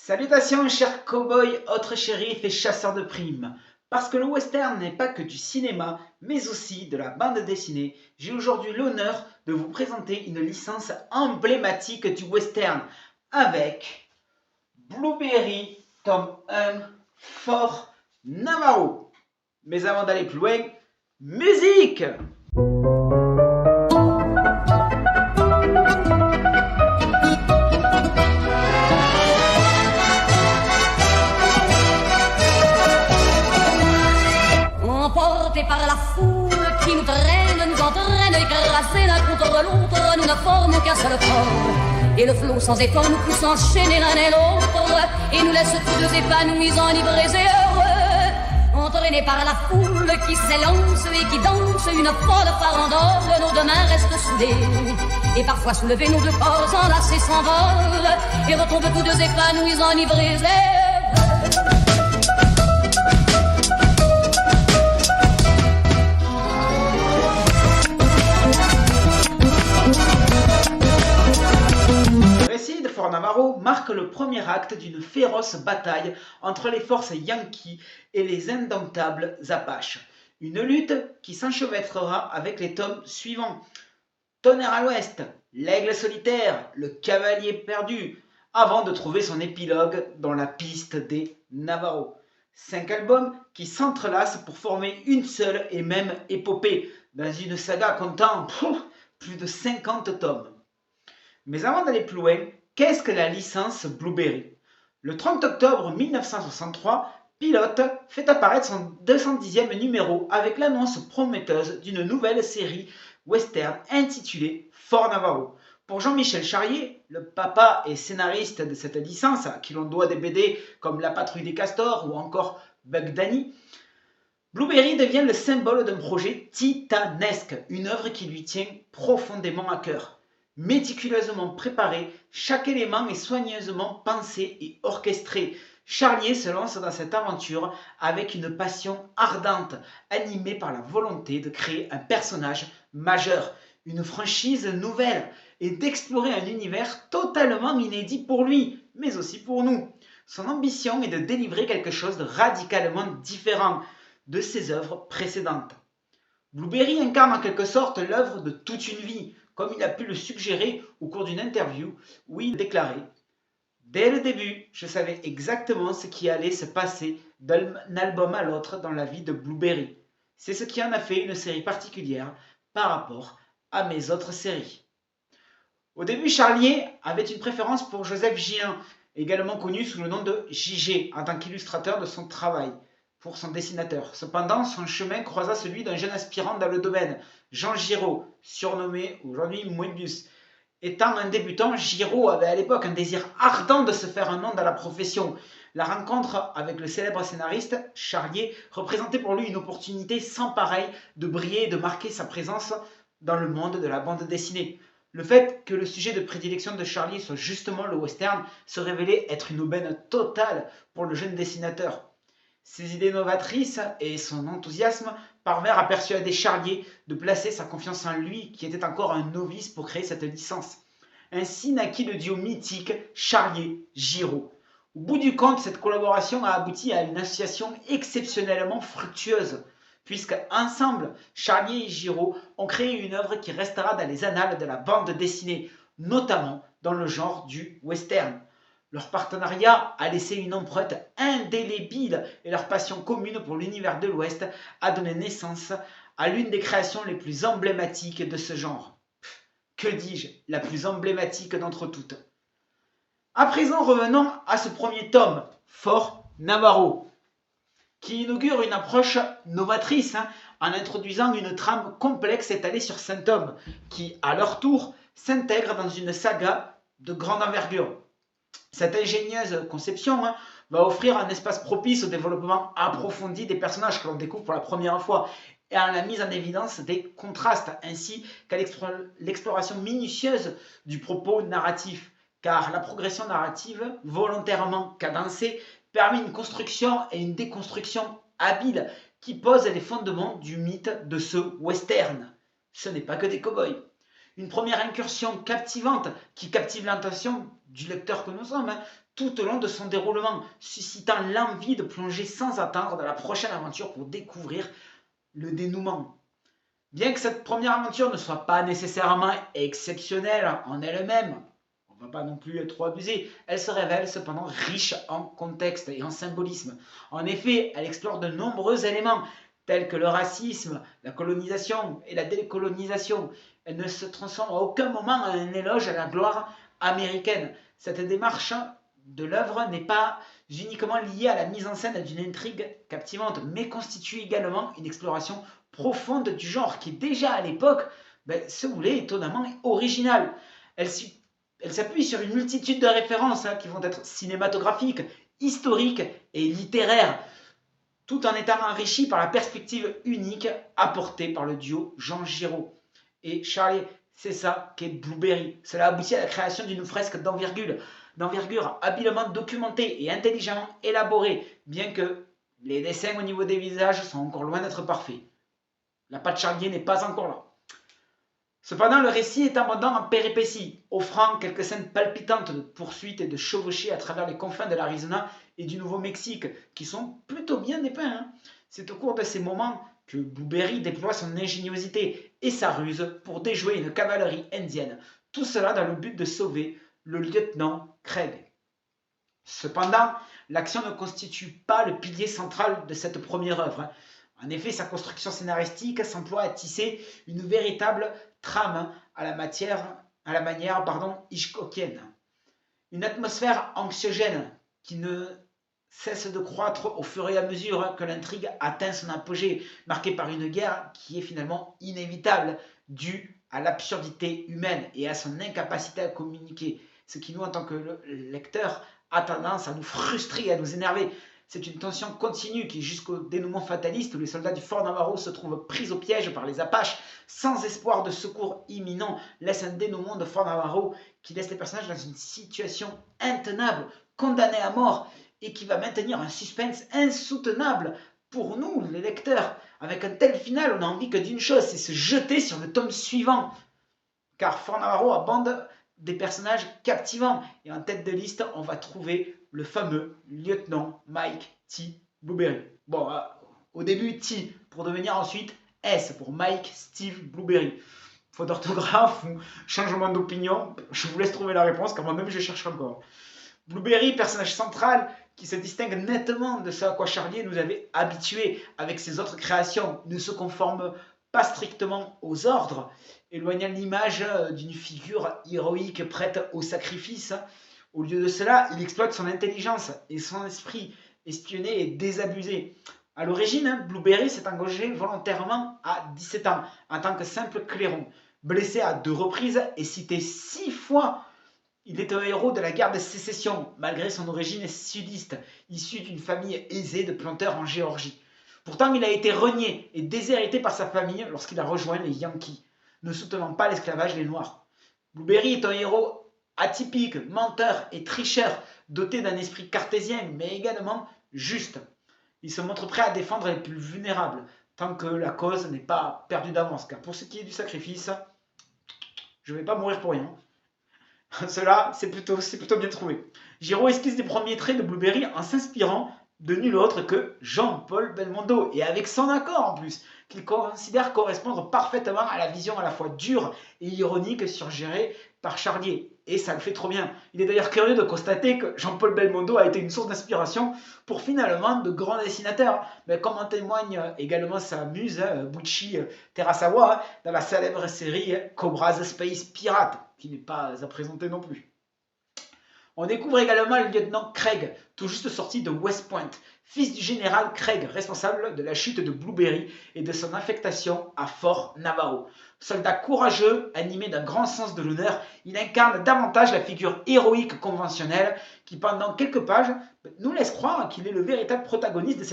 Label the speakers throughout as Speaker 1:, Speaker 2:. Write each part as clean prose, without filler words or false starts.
Speaker 1: Salutations chers cow-boys, autres shérifs et chasseurs de primes. Parce que le western n'est pas que du cinéma, mais aussi de la bande dessinée, j'ai aujourd'hui l'honneur de vous présenter une licence emblématique du western avec Blueberry, tome 1, Fort Navarro. Mais avant d'aller plus loin, musique!
Speaker 2: Emportés par la foule qui nous traîne, nous entraîne, écrasés l'un contre l'autre, nous ne formons qu'un seul corps. Et le flot sans effort nous pousse enchaîner l'un et l'autre, et nous laisse tous deux épanouis, enivrés et heureux. Entraînés par la foule qui s'élance et qui danse une folle farandole, nos deux mains restent soudées. Et parfois soulevés, nos deux corps enlacés s'envolent, et retombent tous deux épanouis, enivrés et heureux.
Speaker 1: Le récit de Fort Navarro marque le premier acte d'une féroce bataille entre les forces yankees et les indomptables Apaches. Une lutte qui s'enchevêtrera avec les tomes suivants. Tonnerre à l'ouest, l'aigle solitaire, le cavalier perdu, avant de trouver son épilogue dans la piste des Navarros. 5 albums qui s'entrelacent pour former une seule et même épopée, dans une saga comptant plus de 50 tomes. Mais avant d'aller plus loin, qu'est-ce que la licence Blueberry? Le 30 octobre 1963, Pilote fait apparaître son 210e numéro avec l'annonce prometteuse d'une nouvelle série western intitulée Fort Navarro. Pour Jean-Michel Charrier, le papa et scénariste de cette licence, à qui l'on doit des BD comme La Patrouille des Castors ou encore Buck Danny, Blueberry devient le symbole d'un projet titanesque, une œuvre qui lui tient profondément à cœur. Méticuleusement préparé, chaque élément est soigneusement pensé et orchestré. Charlier se lance dans cette aventure avec une passion ardente, animée par la volonté de créer un personnage majeur, une franchise nouvelle et d'explorer un univers totalement inédit pour lui, mais aussi pour nous. Son ambition est de délivrer quelque chose de radicalement différent de ses œuvres précédentes. Blueberry incarne en quelque sorte l'œuvre de toute une vie, comme il a pu le suggérer au cours d'une interview où il déclarait « Dès le début, je savais exactement ce qui allait se passer d'un album à l'autre dans la vie de Blueberry. C'est ce qui en a fait une série particulière par rapport à mes autres séries. » Au début, Charlier avait une préférence pour Joseph Gillin, également connu sous le nom de JG, en tant qu'illustrateur de son travail pour son dessinateur. Cependant, son chemin croisa celui d'un jeune aspirant dans le domaine, Jean Giraud, surnommé aujourd'hui Moebius. Étant un débutant, Giraud avait à l'époque un désir ardent de se faire un nom dans la profession. La rencontre avec le célèbre scénariste, Charlier, représentait pour lui une opportunité sans pareille de briller et de marquer sa présence dans le monde de la bande dessinée. Le fait que le sujet de prédilection de Charlier soit justement le western se révélait être une aubaine totale pour le jeune dessinateur. Ses idées novatrices et son enthousiasme parvinrent à persuader Charlier de placer sa confiance en lui, qui était encore un novice pour créer cette licence. Ainsi naquit le duo mythique Charlier-Giraud. Au bout du compte, cette collaboration a abouti à une association exceptionnellement fructueuse, puisque ensemble, Charlier et Giraud ont créé une œuvre qui restera dans les annales de la bande dessinée, notamment dans le genre du western. Leur partenariat a laissé une empreinte indélébile et leur passion commune pour l'univers de l'Ouest a donné naissance à l'une des créations les plus emblématiques de ce genre. Que dis-je, la plus emblématique d'entre toutes. À présent, revenons à ce premier tome, Fort Navarro, qui inaugure une approche novatrice en introduisant une trame complexe étalée sur 5 tomes, qui, à leur tour, s'intègrent dans une saga de grande envergure. Cette ingénieuse conception va offrir un espace propice au développement approfondi des personnages que l'on découvre pour la première fois et à la mise en évidence des contrastes ainsi qu'à l'exploration minutieuse du propos narratif, car la progression narrative, volontairement cadencée, permet une construction et une déconstruction habiles qui posent les fondements du mythe de ce western. Ce n'est pas que des cow-boys. Une première incursion captivante qui captive l'attention du lecteur que nous sommes, tout au long de son déroulement, suscitant l'envie de plonger sans attendre dans la prochaine aventure pour découvrir le dénouement. Bien que cette première aventure ne soit pas nécessairement exceptionnelle en elle-même, on ne va pas non plus trop abuser, elle se révèle cependant riche en contexte et en symbolisme. En effet, elle explore de nombreux éléments tels que le racisme, la colonisation et la décolonisation. Elle ne se transforme à aucun moment en un éloge à la gloire américaine. Cette démarche de l'œuvre n'est pas uniquement liée à la mise en scène d'une intrigue captivante, mais constitue également une exploration profonde du genre qui déjà à l'époque se voulait étonnamment originale. Elle s'appuie sur une multitude de références qui vont être cinématographiques, historiques et littéraires, tout en étant enrichies par la perspective unique apportée par le duo Jean Giraud et Charlie. C'est ça qu'est Blueberry. Cela aboutit à la création d'une fresque d'envergure habilement documentée et intelligemment élaborée, bien que les dessins au niveau des visages sont encore loin d'être parfaits. La patte Charlier n'est pas encore là. Cependant, le récit est abondant en péripéties, offrant quelques scènes palpitantes de poursuites et de chevauchées à travers les confins de l'Arizona et du Nouveau-Mexique, qui sont plutôt bien dépeints. C'est au cours de ces moments que Blueberry déploie son ingéniosité et sa ruse pour déjouer une cavalerie indienne. Tout cela dans le but de sauver le lieutenant Craig. Cependant, l'action ne constitue pas le pilier central de cette première œuvre. En effet, sa construction scénaristique s'emploie à tisser une véritable trame à la manière Hitchcockienne. Une atmosphère anxiogène qui ne cesse de croître au fur et à mesure que l'intrigue atteint son apogée, marquée par une guerre qui est finalement inévitable, due à l'absurdité humaine et à son incapacité à communiquer, ce qui nous, en tant que lecteur, a tendance à nous frustrer et à nous énerver. C'est une tension continue qui, jusqu'au dénouement fataliste où les soldats du Fort Navarro se trouvent pris au piège par les Apaches, sans espoir de secours imminent, laisse un dénouement de Fort Navarro qui laisse les personnages dans une situation intenable, condamnés à mort, et qui va maintenir un suspense insoutenable pour nous, les lecteurs. Avec un tel final, on n'a envie que d'une chose, c'est se jeter sur le tome suivant. Car Fort Navarro aborde des personnages captivants. Et en tête de liste, on va trouver le fameux lieutenant Mike T. Blueberry. Bon, au début T, pour devenir ensuite S, pour Mike Steve Blueberry. Faute d'orthographe ou changement d'opinion, je vous laisse trouver la réponse, car moi-même je cherche encore. Blueberry, personnage central, qui se distingue nettement de ce à quoi Charlier nous avait habitués avec ses autres créations, ne se conforme pas strictement aux ordres, éloignant l'image d'une figure héroïque prête au sacrifice. Au lieu de cela, il exploite son intelligence et son esprit espionné et désabusé. À l'origine, Blueberry s'est engagé volontairement à 17 ans en tant que simple clairon. Blessé à 2 reprises et cité 6 fois, il est un héros de la guerre de sécession, malgré son origine sudiste, issu d'une famille aisée de planteurs en Géorgie. Pourtant, il a été renié et déshérité par sa famille lorsqu'il a rejoint les Yankees, ne soutenant pas l'esclavage des Noirs. Blueberry est un héros atypique, menteur et tricheur, doté d'un esprit cartésien, mais également juste. Il se montre prêt à défendre les plus vulnérables, tant que la cause n'est pas perdue d'avance, car pour ce qui est du sacrifice, je ne vais pas mourir pour rien. Cela, c'est plutôt bien trouvé. Giraud esquisse des premiers traits de Blueberry en s'inspirant de nul autre que Jean-Paul Belmondo, et avec son accord en plus, qu'il considère correspondre parfaitement à la vision à la fois dure et ironique suggérée par Charlier. Et ça le fait trop bien. Il est d'ailleurs curieux de constater que Jean-Paul Belmondo a été une source d'inspiration pour finalement de grands dessinateurs, mais comme en témoigne également sa muse, Bucci Terasawa, dans la célèbre série Cobra's Space Pirate, qui n'est pas à présenter non plus. On découvre également le lieutenant Craig, tout juste sorti de West Point, fils du général Craig, responsable de la chute de Blueberry et de son affectation à Fort Navarro. Soldat courageux, animé d'un grand sens de l'honneur, il incarne davantage la figure héroïque conventionnelle qui, pendant quelques pages, nous laisse croire qu'il est le véritable protagoniste de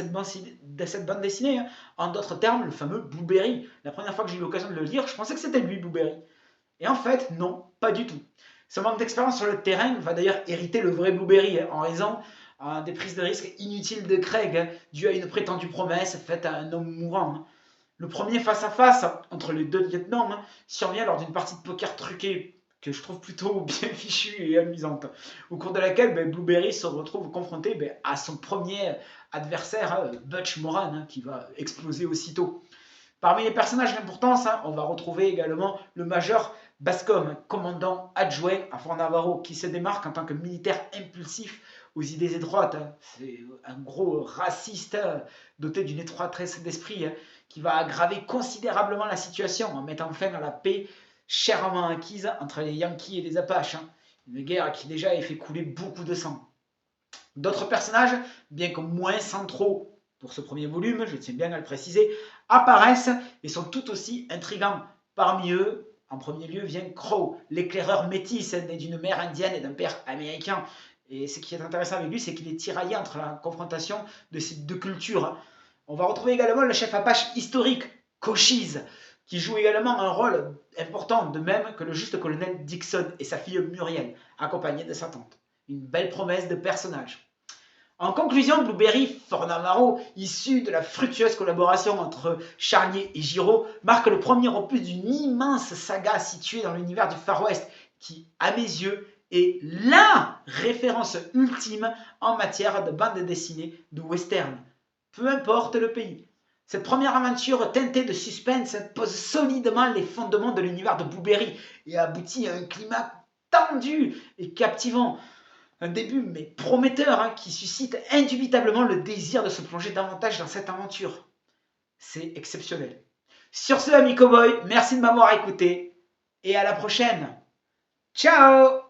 Speaker 1: cette bande dessinée. En d'autres termes, le fameux Blueberry. La première fois que j'ai eu l'occasion de le lire, je pensais que c'était lui, Blueberry. Et en fait, non, pas du tout. Ce manque d'expérience sur le terrain va d'ailleurs hériter le vrai Blueberry en raison des prises de risques inutiles de Craig, dues à une prétendue promesse faite à un homme mourant. Le premier face-à-face entre les deux lieutenants survient lors d'une partie de poker truquée que je trouve plutôt bien fichue et amusante, au cours de laquelle Blueberry se retrouve confronté à son premier adversaire, Butch Moran, qui va exploser aussitôt. Parmi les personnages d'importance, on va retrouver également le major Bascom, commandant adjoint à Fort Navarro, qui se démarque en tant que militaire impulsif aux idées étroites. C'est un gros raciste doté d'une étroitesse d'esprit qui va aggraver considérablement la situation en mettant fin à la paix chèrement acquise entre les Yankees et les Apaches. Une guerre qui déjà a fait couler beaucoup de sang. D'autres personnages, bien que moins centraux pour ce premier volume, je tiens bien à le préciser, apparaissent et sont tout aussi intrigants. Parmi eux, en premier lieu, vient Crow, l'éclaireur métis né d'une mère indienne et d'un père américain. Et ce qui est intéressant avec lui, c'est qu'il est tiraillé entre la confrontation de ces deux cultures. On va retrouver également le chef Apache historique, Cochise, qui joue également un rôle important, de même que le juste colonel Dixon et sa fille Muriel, accompagnée de sa tante. Une belle promesse de personnage. En conclusion, Blueberry Fort Navarro, issu de la fructueuse collaboration entre Charlier et Giraud, marque le premier opus d'une immense saga située dans l'univers du Far West qui, à mes yeux, est LA référence ultime en matière de bande dessinée de western. Peu importe le pays. Cette première aventure teintée de suspense pose solidement les fondements de l'univers de Blueberry et aboutit à un climat tendu et captivant. Un début mais prometteur qui suscite indubitablement le désir de se plonger davantage dans cette aventure. C'est exceptionnel. Sur ce, amis cowboys, merci de m'avoir écouté et à la prochaine. Ciao!